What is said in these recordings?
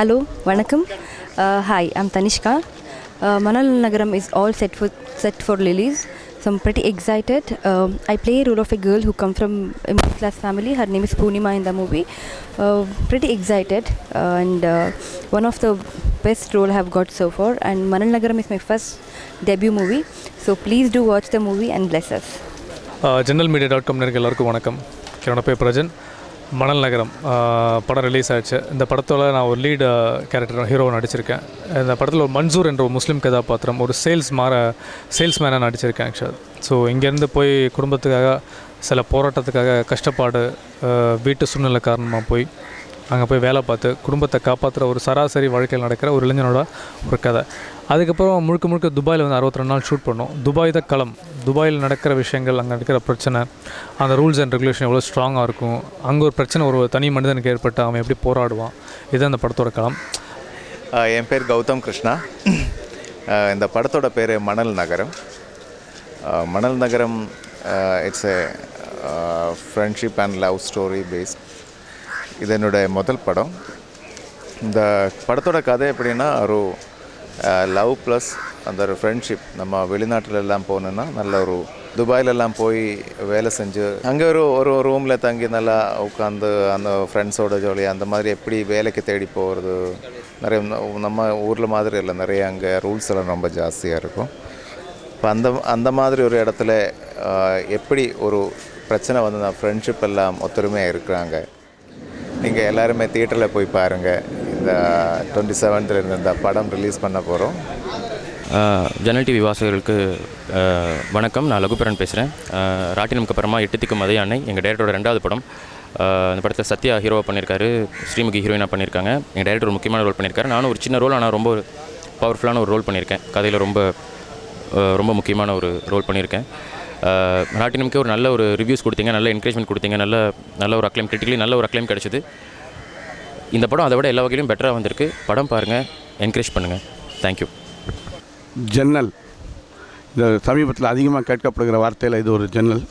Hello, Vanakkam. Hi, I'm Tanishka. Manal Nagaram is all set for release. So I'm pretty excited. I play a role of a girl who comes from a middle class family. Her name is Poonima in the movie. Pretty excited, and one of the best role I have got so far. And Manal Nagaram is my first debut movie. So please do watch the movie and bless us. generalmedia.com எல்லாருக்கும் வணக்கம். என்னோட பேர் பிரஜன். மணல் நகரம் படம் release ஆகிடுச்சு. இந்த படத்தோட நான் ஒரு லீடு கேரக்டர் ஹீரோவை நடிச்சிருக்கேன். இந்த படத்தில் ஒரு மன்சூர் என்ற ஒரு முஸ்லீம் கதாபாத்திரம், ஒரு சேல்ஸ்மேனாக நடிச்சிருக்கேன் ஆக்சுவலாக. ஸோ இங்கேருந்து போய் குடும்பத்துக்காக சில போராட்டத்துக்காக கஷ்டப்பாடு, வீட்டு சூழ்நிலை காரணமாக போய் அங்கே போய் வேலை பார்த்து குடும்பத்தை காப்பாற்றுற ஒரு சராசரி வாழ்க்கையில் நடக்கிற ஒரு இளைஞனோட ஒரு கதை. அதுக்கப்புறம் முழுக்க துபாயில் வந்து 62 நாள் ஷூட் பண்ணோம். துபாய் தான் களம். துபாயில் நடக்கிற விஷயங்கள், அங்கே நடக்கிற பிரச்சனை, அந்த ரூல்ஸ் அண்ட் ரெகுலேஷன் எவ்வளோ ஸ்ட்ராங்காக இருக்கும், அங்கே ஒரு பிரச்சனை ஒரு தனி மனிதனுக்கு ஏற்பட்டு அவன் எப்படி போராடுவான், இதுதான் இந்த படத்தோட களம். என் பேர் கௌதம் கிருஷ்ணா. இந்த படத்தோட பேர் மணல் நகரம். மணல் நகரம் it's a friendship and love story paste. இது என்னுடைய முதல் படம். இந்த படத்தோட கதை எப்படின்னா, ஒரு லவ் ப்ளஸ் அந்த ஒரு ஃப்ரெண்ட்ஷிப். நம்ம வெளிநாட்டிலெல்லாம் போனோன்னா நல்ல ஒரு துபாயிலெல்லாம் போய் வேலை செஞ்சு அங்கே ஒரு ரூமில் தங்கி நல்லா உட்காந்து அந்த ஃப்ரெண்ட்ஸோட ஜாலியாக அந்த மாதிரி எப்படி வேலைக்கு தேடி போகிறது. நிறைய நம்ம ஊரில் மாதிரி இல்லை, நிறைய அங்கே ரூல்ஸ் எல்லாம் ரொம்ப ஜாஸ்தியாக இருக்கும். இப்போ அந்த மாதிரி ஒரு இடத்துல எப்படி ஒரு பிரச்சனை வந்து நான் ஃப்ரெண்ட்ஷிப் எல்லாம் ஒத்துமையாக இருக்கிறாங்க. நீங்கள் எல்லாருமே தியேட்டரில் போய் பாருங்கள். இந்த 27th இந்த படம் ரிலீஸ் பண்ண போகிறோம். ஜன்னல் டிவி வாசகர்களுக்கு வணக்கம். நான் லகுபரன் பேசுகிறேன். ராட்டினமுக்கு அப்புறமா 8 திக்கும் அதே அன்னை எங்கள் டைரக்டரோட 2வது படம். இந்த படத்தில் சத்யா ஹீரோவாக பண்ணியிருக்காரு, ஸ்ரீமுகி ஹீரோயினாக பண்ணியிருக்காங்க. எங்கள் டைரக்டர் ஒரு முக்கியமான ரோல் பண்ணியிருக்காரு. நானும் ஒரு சின்ன ரோல், ஆனால் ரொம்ப பவர்ஃபுல்லான ஒரு ரோல் பண்ணியிருக்கேன். கதையில் ரொம்ப முக்கியமான ஒரு ரோல் பண்ணியிருக்கேன். ராட்டினமுக்கு ஒரு நல்ல ஒரு ரிவ்யூஸ் கொடுத்தீங்க, நல்ல என்கரேஜ்மெண்ட் கொடுத்தீங்க, நல்ல ஒரு அக்ளைம், கிரிட்டிக்கலி நல்ல ஒரு அக்ளைம் கிடச்சிது. இந்த படம் அதை விட எல்லா வகையிலும் பெட்டராக வந்திருக்கு. படம் பாருங்கள், என்கரேஜ் பண்ணுங்கள். தேங்க்யூ. ஜன்னல், இந்த சமீபத்தில் அதிகமாக கேட்கப்படுகிற வார்த்தையில் இது ஒரு ஜன்னல்.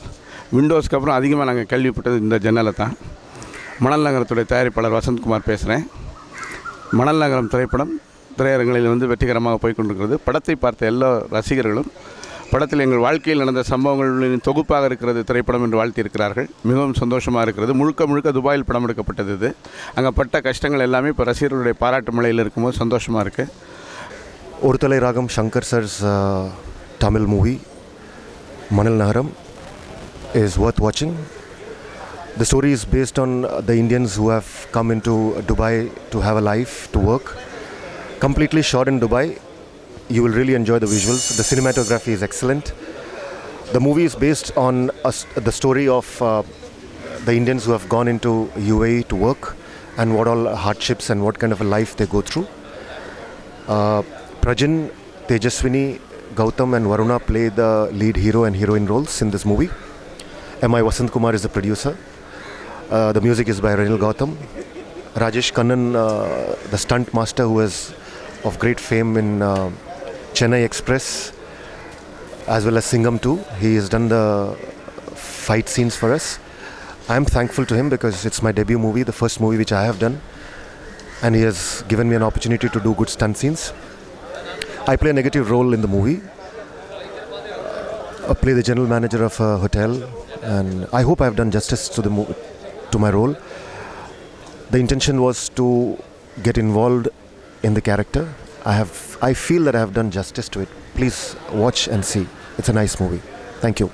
விண்டோஸ்க்கு அப்புறம் அதிகமாக நாங்கள் கேள்விப்பட்டது இந்த ஜன்னலை தான். மணல் நகரத்துடைய தயாரிப்பாளர் வசந்த்குமார் பேசுகிறேன். மணல் நகரம் திரைப்படம் திரையரங்களில் வந்து வெற்றிகரமாக போய்கொண்டிருக்கிறது. படத்தை பார்த்த எல்லா ரசிகர்களும் படத்தில் எங்கள் வாழ்க்கையில் நடந்த சம்பவங்களின் தொகுப்பாக இருக்கிறது திரைப்படம் என்று வாழ்த்தியிருக்கிறார்கள். மிகவும் சந்தோஷமாக இருக்கிறது. முழுக்க துபாயில் படம் எடுக்கப்பட்டது. இது அங்கே பட்ட கஷ்டங்கள் எல்லாமே இப்போ ரசிகர்களுடைய பாராட்டு மலையில் இருக்கும்போது சந்தோஷமாக இருக்குது. ஒரு தலை ராகம் Shankar sir's Tamil movie Manal Nagaram is worth watching. The story is based on the Indians who have come into Dubai to have a life, to work. Completely shot in Dubai. You will really enjoy the visuals. The cinematography is excellent. The movie is based on the story of the Indians who have gone into UAE to work and what all hardships and what kind of a life they go through. Prajan, Tejaswini, Gautam and Varuna play the lead hero and heroine roles in this movie. M.I. Vasantkumar is the producer. The music is by Renil Gautam. Rajesh Kannan, the stunt master who is of great fame in Chennai Express as well as Singham 2. He has done the fight scenes for us. I am thankful to him because it's my debut movie, the first movie which I have done, and he has given me an opportunity to do good stunt scenes. I play a negative role in the movie. I play the general manager of a hotel, and I hope I have done justice to my role. The intention was to get involved in the character. I feel that I have done justice to it. Please watch and see. It's a nice movie. Thank you.